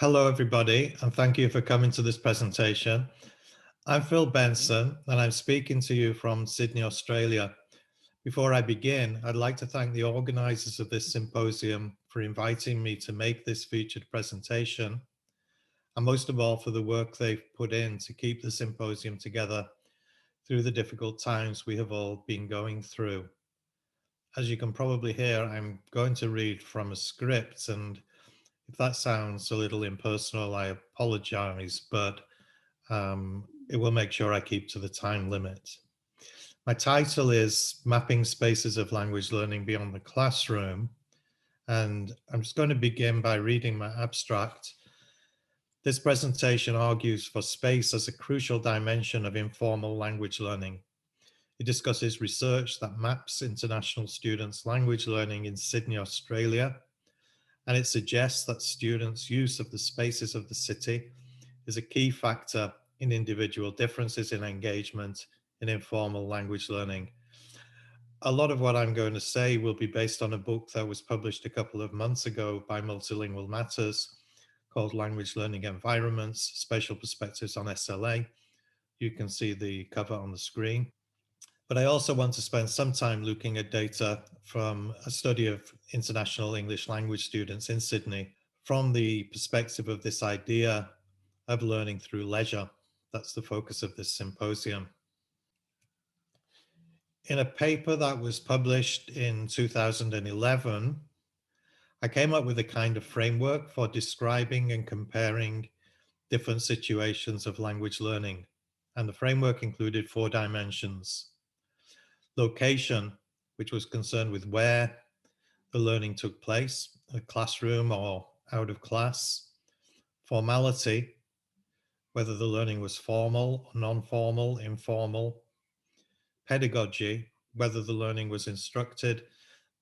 Hello, everybody, and thank you for coming to this presentation. I'm Phil Benson, and I'm speaking to you from Sydney, Australia. Before I begin, I'd like to thank the organisers of this symposium for inviting me to make this featured presentation, and most of all for the work they've put in to keep the symposium together through the difficult times we have all been going through. As you can probably hear, I'm going to read from a script, and if that sounds a little impersonal, I apologize, but it will make sure I keep to the time limit. My title is Mapping Spaces of Language Learning Beyond the Classroom, and I'm just going to begin by reading my abstract. This presentation argues for space as a crucial dimension of informal language learning. It discusses research that maps international students' language learning in Sydney, Australia, and it suggests that students' use of the spaces of the city is a key factor in individual differences in engagement in informal language learning. A lot of what I'm going to say will be based on a book that was published a couple of months ago by Multilingual Matters called Language Learning Environments, Spatial Perspectives on SLA. You can see the cover on the screen. But I also want to spend some time looking at data from a study of international English language students in Sydney from the perspective of this idea of learning through leisure. That's the focus of this symposium. In a paper that was published in 2011, I came up with a kind of framework for describing and comparing different situations of language learning. And the framework included 4 dimensions. Location, which was concerned with where the learning took place, a classroom or out of class. Formality, whether the learning was formal, non-formal, informal. Pedagogy, whether the learning was instructed,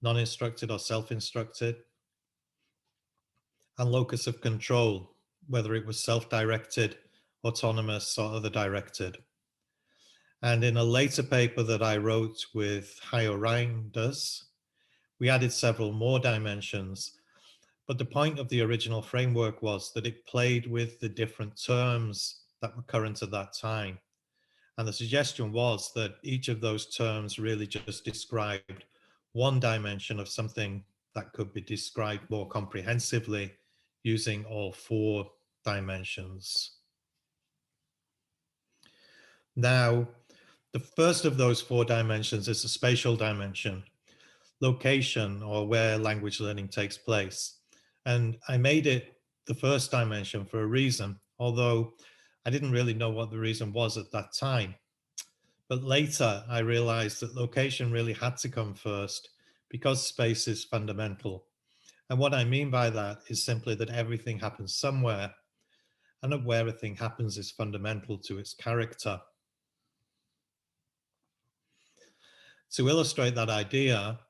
non-instructed or self-instructed. And locus of control, whether it was self-directed, autonomous or other directed. And in a later paper that I wrote with Hayo Reinders, we added several more dimensions. But the point of the original framework was that it played with the different terms that were current at that time. And the suggestion was that each of those terms really just described one dimension of something that could be described more comprehensively using all 4 dimensions. Now, the first of those 4 dimensions is the spatial dimension, location, or where language learning takes place. And I made it the first dimension for a reason, although I didn't really know what the reason was at that time. But later I realized that location really had to come first because space is fundamental. And what I mean by that is simply that everything happens somewhere, and that where a thing happens is fundamental to its character. To illustrate that idea,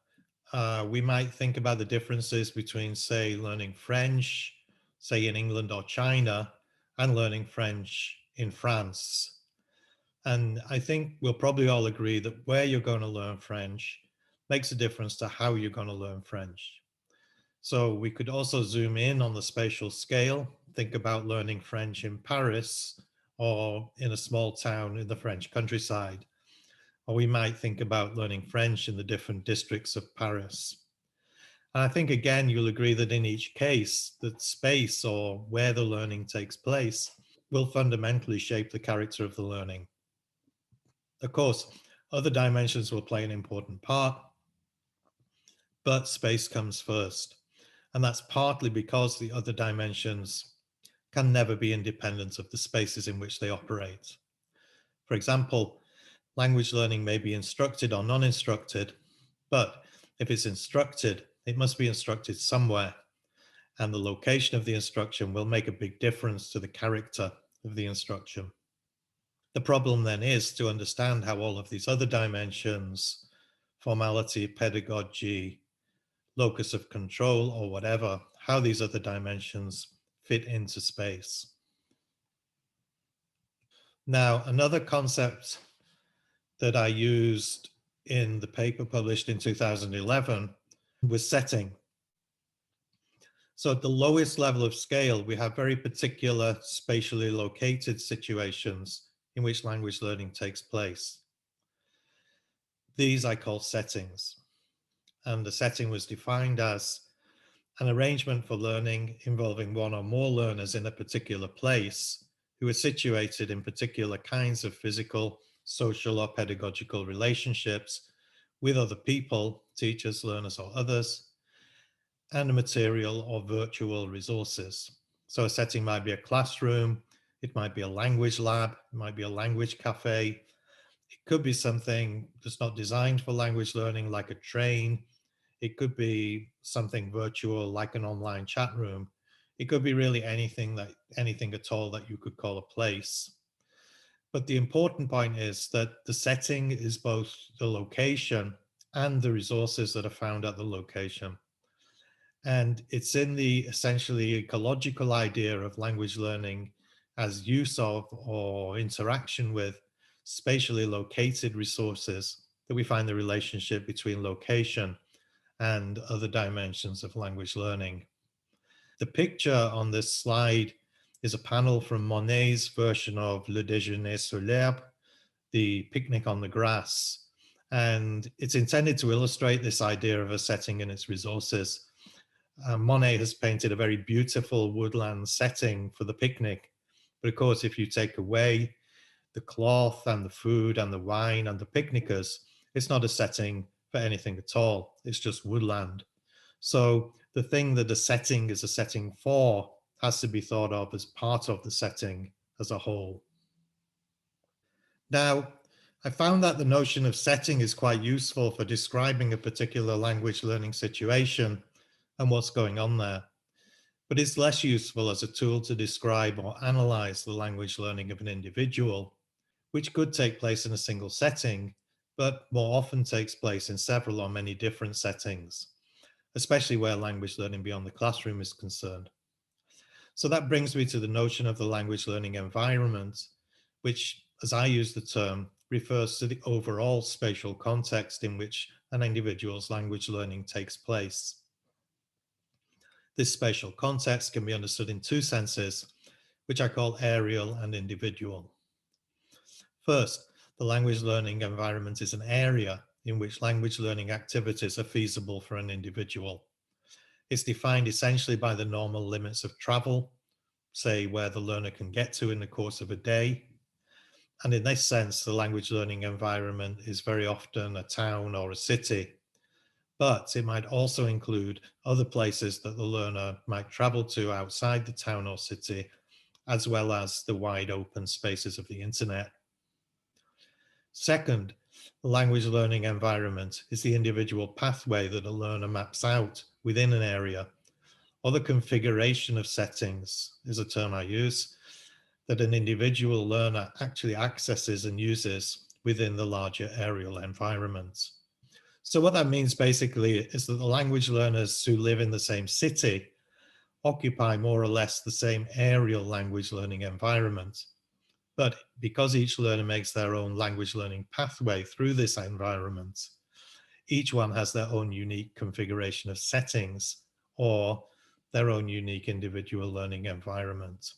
we might think about the differences between, say, learning French, say in England or China, and learning French in France. And I think we'll probably all agree that where you're going to learn French makes a difference to how you're going to learn French. So we could also zoom in on the spatial scale, think about learning French in Paris or in a small town in the French countryside. Or we might think about learning French in the different districts of Paris. And I think, again, you'll agree that in each case, that space or where the learning takes place will fundamentally shape the character of the learning. Of course, other dimensions will play an important part, but space comes first. And that's partly because the other dimensions can never be independent of the spaces in which they operate. For example, language learning may be instructed or non-instructed, but if it's instructed, it must be instructed somewhere, and the location of the instruction will make a big difference to the character of the instruction. The problem then is to understand how all of these other dimensions, formality, pedagogy, locus of control, or whatever, how these other dimensions fit into space. Now, another concept that I used in the paper published in 2011 was setting. So at the lowest level of scale, we have very particular spatially located situations in which language learning takes place. These I call settings. And the setting was defined as an arrangement for learning involving one or more learners in a particular place who are situated in particular kinds of physical, social, or pedagogical relationships with other people, teachers, learners, or others, and material or virtual resources. So a setting might be a classroom, it might be a language lab, it might be a language cafe, it could be something that's not designed for language learning, like a train. It could be something virtual, like an online chat room. It could be really anything at all that you could call a place. But the important point is that the setting is both the location and the resources that are found at the location. And it's in the essentially ecological idea of language learning as use of or interaction with spatially located resources that we find the relationship between location and other dimensions of language learning. The picture on this slide is a panel from Monet's version of Le Déjeuner sur l'herbe, the picnic on the grass. And it's intended to illustrate this idea of a setting and its resources. Monet has painted a very beautiful woodland setting for the picnic. But of course, if you take away the cloth and the food and the wine and the picnickers, it's not a setting for anything at all. It's just woodland. So the thing that a setting is a setting for has to be thought of as part of the setting as a whole. Now, I found that the notion of setting is quite useful for describing a particular language learning situation and what's going on there. But it's less useful as a tool to describe or analyze the language learning of an individual, which could take place in a single setting, but more often takes place in several or many different settings, especially where language learning beyond the classroom is concerned. So that brings me to the notion of the language learning environment, which, as I use the term, refers to the overall spatial context in which an individual's language learning takes place. This spatial context can be understood in two senses, which I call areal and individual. First, the language learning environment is an area in which language learning activities are feasible for an individual. It's defined essentially by the normal limits of travel, say where the learner can get to in the course of a day. And in this sense, the language learning environment is very often a town or a city, but it might also include other places that the learner might travel to outside the town or city, as well as the wide open spaces of the internet. Second, the language learning environment is the individual pathway that a learner maps out within an area, or the configuration of settings is a term I use, that an individual learner actually accesses and uses within the larger areal environment. So what that means basically is that the language learners who live in the same city occupy more or less the same areal language learning environment. But because each learner makes their own language learning pathway through this environment, each one has their own unique configuration of settings or their own unique individual learning environment.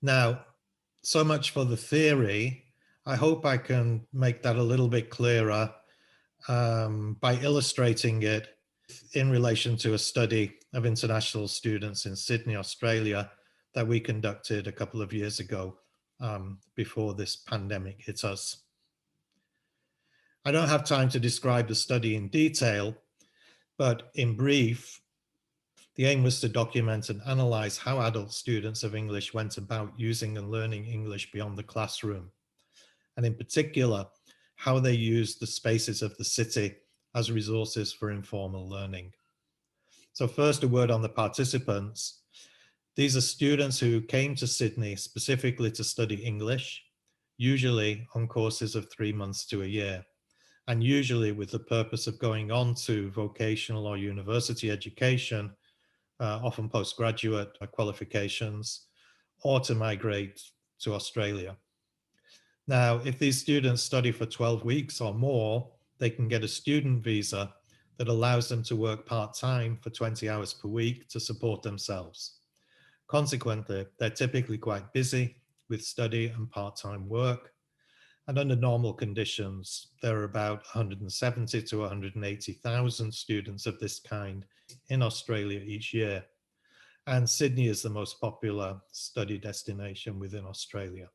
Now, so much for the theory. I hope I can make that a little bit clearer by illustrating it in relation to a study of international students in Sydney, Australia, that we conducted a couple of years ago before this pandemic hit us. I don't have time to describe the study in detail, but in brief, the aim was to document and analyze how adult students of English went about using and learning English beyond the classroom, and in particular, how they used the spaces of the city as resources for informal learning. So first, a word on the participants. These are students who came to Sydney specifically to study English, usually on courses of 3 months to a year, and usually with the purpose of going on to vocational or university education, often postgraduate qualifications, or to migrate to Australia. Now, if these students study for 12 weeks or more, they can get a student visa that allows them to work part-time for 20 hours per week to support themselves. Consequently, they're typically quite busy with study and part-time work. And under normal conditions, there are about 170 to 180,000 students of this kind in Australia each year. And Sydney is the most popular study destination within Australia.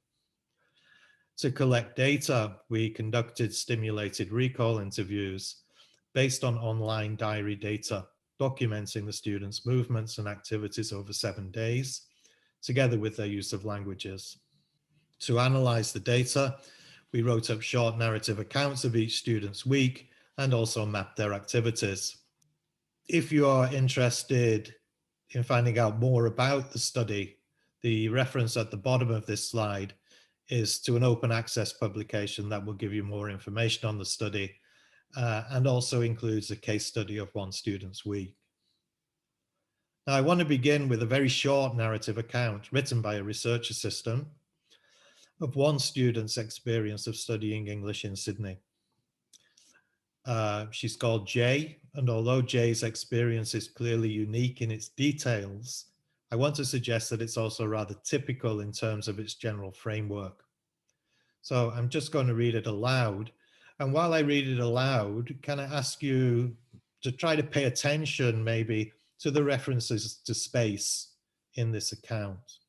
To collect data, we conducted stimulated recall interviews based on online diary data, documenting the students' movements and activities over 7 days, together with their use of languages. To analyze the data, we wrote up short narrative accounts of each student's week and also mapped their activities. If you are interested in finding out more about the study, the reference at the bottom of this slide is to an open access publication that will give you more information on the study and also includes a case study of one student's week. Now, I want to begin with a very short narrative account written by a research assistant of one student's experience of studying English in Sydney. She's called Jay, and although Jay's experience is clearly unique in its details, I want to suggest that it's also rather typical in terms of its general framework. So I'm just going to read it aloud. And while I read it aloud, can I ask you to try to pay attention maybe to the references to space in this account?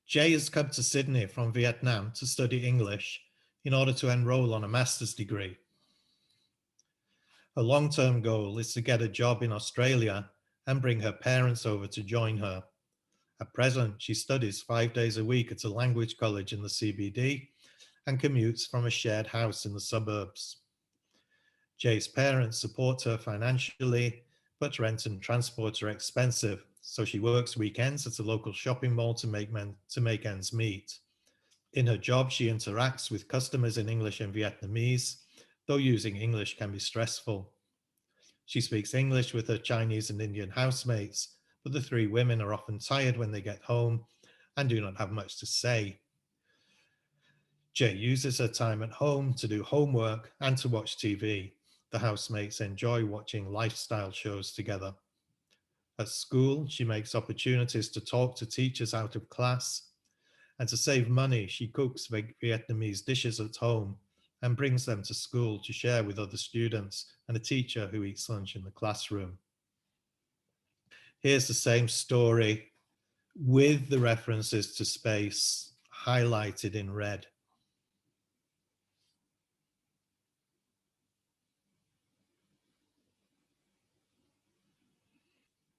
Jay has come to Sydney from Vietnam to study English in order to enroll on a master's degree. Her long-term goal is to get a job in Australia and bring her parents over to join her. At present, she studies 5 days a week at a language college in the CBD and commutes from a shared house in the suburbs. Jay's parents support her financially, but rent and transport are expensive, so she works weekends at a local shopping mall to make ends meet. In her job, she interacts with customers in English and Vietnamese, though using English can be stressful. She speaks English with her Chinese and Indian housemates, but the three women are often tired when they get home and do not have much to say. Jay uses her time at home to do homework and to watch TV. The housemates enjoy watching lifestyle shows together. At school, she makes opportunities to talk to teachers out of class. And to save money, she cooks Vietnamese dishes at home and brings them to school to share with other students and a teacher who eats lunch in the classroom. Here's the same story with the references to space highlighted in red.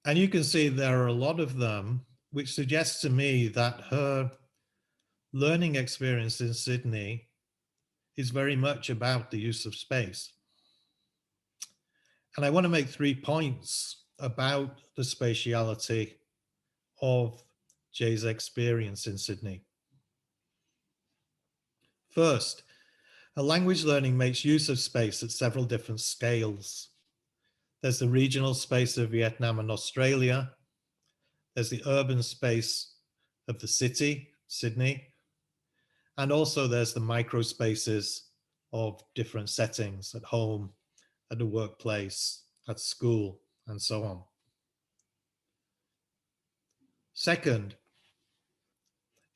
And you can see there are a lot of them, which suggests to me that her learning experience in Sydney is very much about the use of space. And I want to make 3 points about the spatiality of Jay's experience in Sydney. First, her language learning makes use of space at several different scales. There's the regional space of Vietnam and Australia. There's the urban space of the city, Sydney. And also there's the micro spaces of different settings at home, at the workplace, at school, and so on. Second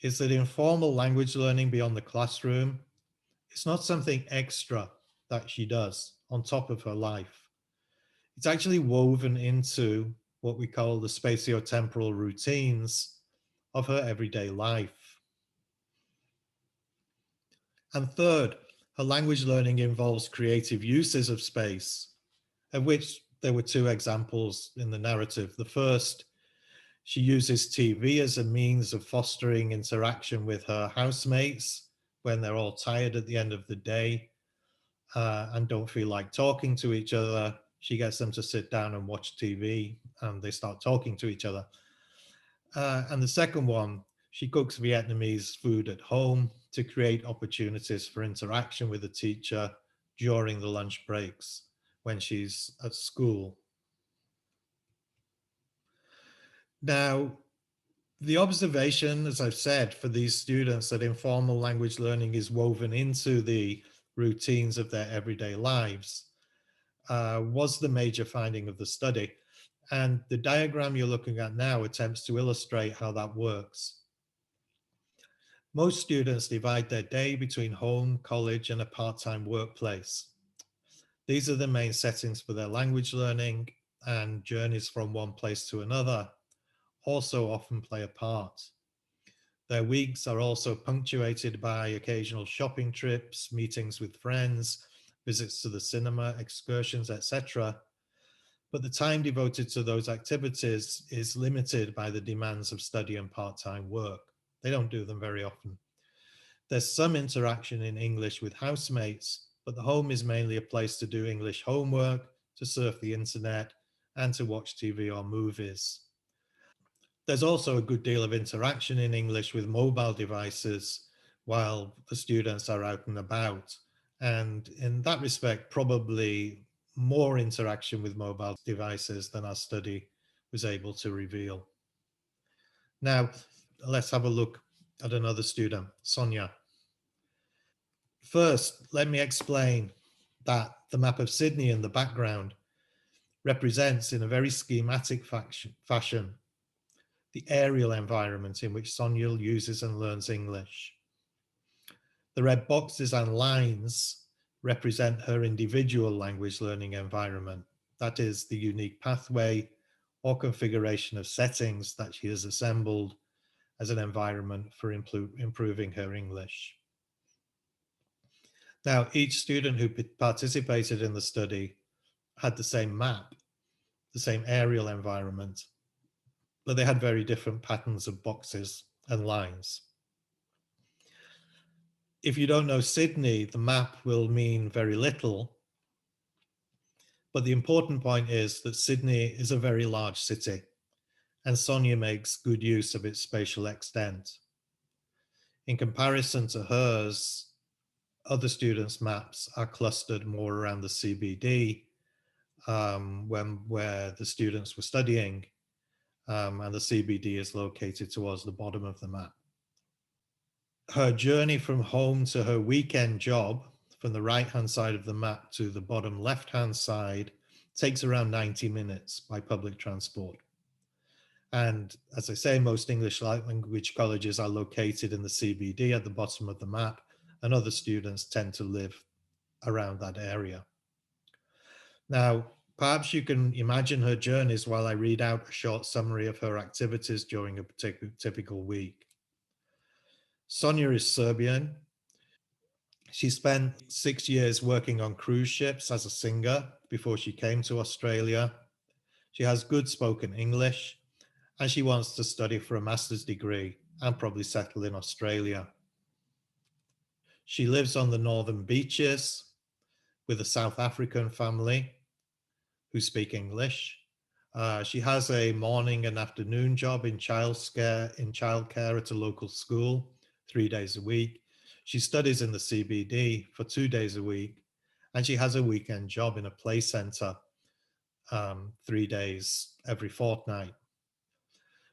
is that informal language learning beyond the classroom is not something extra that she does on top of her life. It's actually woven into what we call the spatiotemporal routines of her everyday life. And third, her language learning involves creative uses of space, of which there were 2 examples in the narrative. The first, she uses TV as a means of fostering interaction with her housemates when they're all tired at the end of the day and don't feel like talking to each other. She gets them to sit down and watch TV and they start talking to each other. And the second one, she cooks Vietnamese food at home to create opportunities for interaction with the teacher during the lunch breaks when she's at school. Now, the observation, as I've said, for these students that informal language learning is woven into the routines of their everyday lives, was the major finding of the study. And the diagram you're looking at now attempts to illustrate how that works. Most students divide their day between home, college, and a part-time workplace. These are the main settings for their language learning, and journeys from one place to another also often play a part. Their weeks are also punctuated by occasional shopping trips, meetings with friends, visits to the cinema, excursions, etc. But the time devoted to those activities is limited by the demands of study and part-time work. They don't do them very often. There's some interaction in English with housemates, but the home is mainly a place to do English homework, to surf the internet, and to watch TV or movies. There's also a good deal of interaction in English with mobile devices while the students are out and about. And in that respect, probably more interaction with mobile devices than our study was able to reveal. Now, let's have a look at another student, Sonja. First, let me explain that the map of Sydney in the background represents in a very schematic fashion the aerial environment in which Sonja uses and learns English. The red boxes and lines represent her individual language learning environment. That is the unique pathway or configuration of settings that she has assembled as an environment for improving her English. Now, each student who participated in the study had the same map, the same aerial environment, but they had very different patterns of boxes and lines. If you don't know Sydney, the map will mean very little, but the important point is that Sydney is a very large city, and Sonja makes good use of its spatial extent. In comparison to hers, other students' maps are clustered more around the CBD, where the students were studying, and the CBD is located towards the bottom of the map. Her journey from home to her weekend job, from the right-hand side of the map to the bottom left-hand side, takes around 90 minutes by public transport. And as I say, most English language colleges are located in the CBD at the bottom of the map, and other students tend to live around that area. Now, perhaps you can imagine her journeys while I read out a short summary of her activities during a typical week. Sonja is Serbian. She spent 6 years working on cruise ships as a singer before she came to Australia. She has good spoken English, and she wants to study for a master's degree and probably settle in Australia. She lives on the northern beaches with a South African family who speak English. She has a morning and afternoon job in childcare at a local school, 3 days a week. She studies in the CBD for 2 days a week, and she has a weekend job in a play center 3 days every fortnight.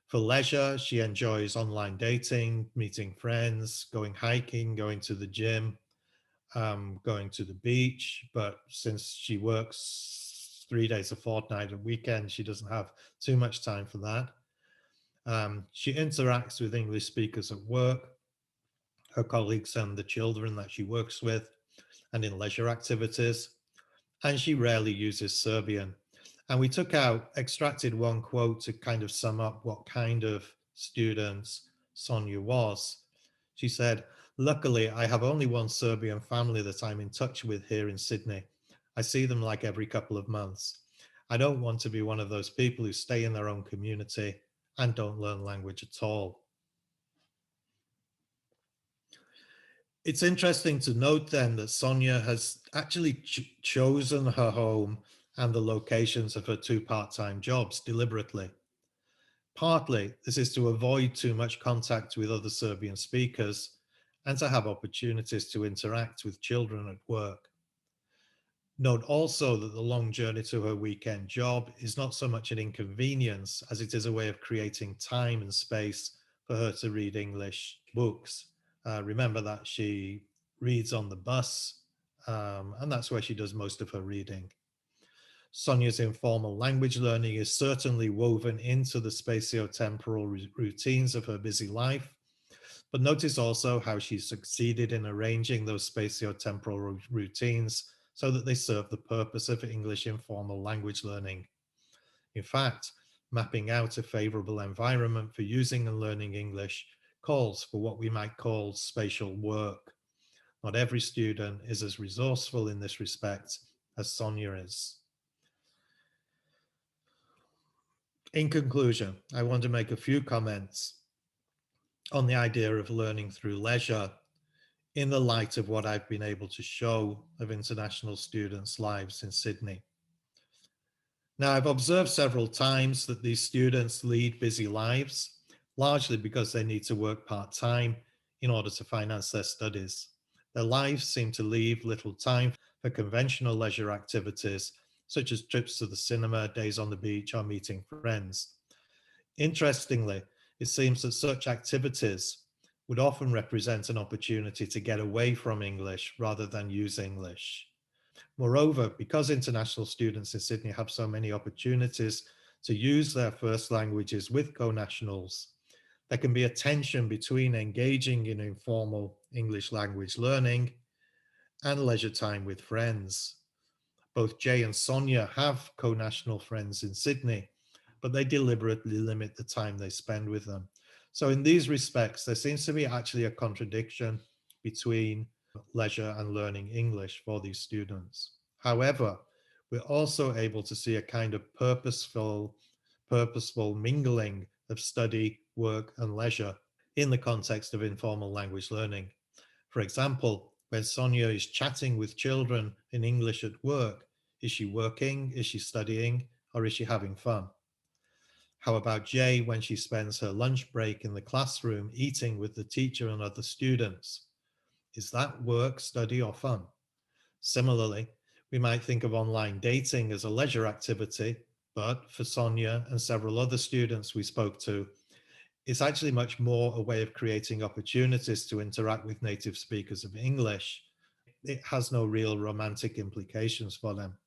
For leisure, she enjoys online dating, meeting friends, going hiking, going to the gym, going to the beach. But since she works 3 days a fortnight, a weekend, she doesn't have too much time for that. She interacts with English speakers at work, her colleagues and the children that she works with, and in leisure activities. And she rarely uses Serbian. And we extracted one quote to kind of sum up what kind of student Sonja was. She said, "Luckily, I have only one Serbian family that I'm in touch with here in Sydney. I see them like every couple of months. I don't want to be one of those people who stay in their own community and don't learn language at all." It's interesting to note then that Sonja has actually chosen her home and the locations of her two part-time jobs deliberately. Partly, this is to avoid too much contact with other Serbian speakers and to have opportunities to interact with children at work. Note also that the long journey to her weekend job is not so much an inconvenience as it is a way of creating time and space for her to read English books. Remember that she reads on the bus and that's where she does most of her reading. Sonja's informal language learning is certainly woven into the spatiotemporal routines of her busy life, but notice also how she succeeded in arranging those spatiotemporal routines so that they serve the purpose of English informal language learning. In fact, mapping out a favorable environment for using and learning English calls for what we might call spatial work. Not every student is as resourceful in this respect as Sonja is. In conclusion, I want to make a few comments on the idea of learning through leisure in the light of what I've been able to show of international students' lives in Sydney. Now, I've observed several times that these students lead busy lives, largely because they need to work part-time in order to finance their studies. Their lives seem to leave little time for conventional leisure activities, such as trips to the cinema, days on the beach, or meeting friends. Interestingly, it seems that such activities would often represent an opportunity to get away from English rather than use English. Moreover, because international students in Sydney have so many opportunities to use their first languages with co-nationals, there can be a tension between engaging in informal English language learning and leisure time with friends. Both Jay and Sonja have co-national friends in Sydney, but they deliberately limit the time they spend with them. So in these respects, there seems to be actually a contradiction between leisure and learning English for these students. However, we're also able to see a kind of purposeful mingling of study, work, and leisure in the context of informal language learning. For example, when Sonja is chatting with children in English at work, is she working, is she studying, or is she having fun? How about Jay when she spends her lunch break in the classroom eating with the teacher and other students? Is that work, study, or fun? Similarly, we might think of online dating as a leisure activity, but for Sonja and several other students we spoke to, it's actually much more a way of creating opportunities to interact with native speakers of English. It has no real romantic implications for them.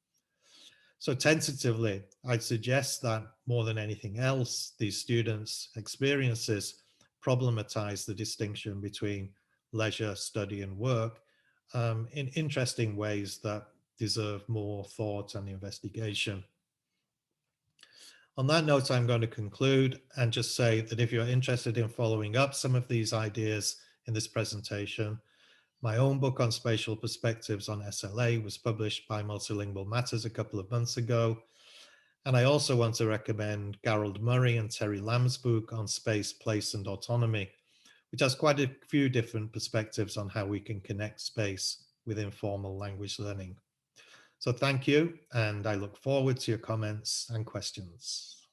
So tentatively, I'd suggest that more than anything else, these students' experiences problematize the distinction between leisure, study, and work in interesting ways that deserve more thought and investigation. On that note, I'm going to conclude and just say that if you're interested in following up some of these ideas in this presentation, my own book on spatial perspectives on SLA was published by Multilingual Matters a couple of months ago. And I also want to recommend Gerald Murray and Terry Lamb's book on space, place, and autonomy, which has quite a few different perspectives on how we can connect space with informal language learning. So thank you, and I look forward to your comments and questions.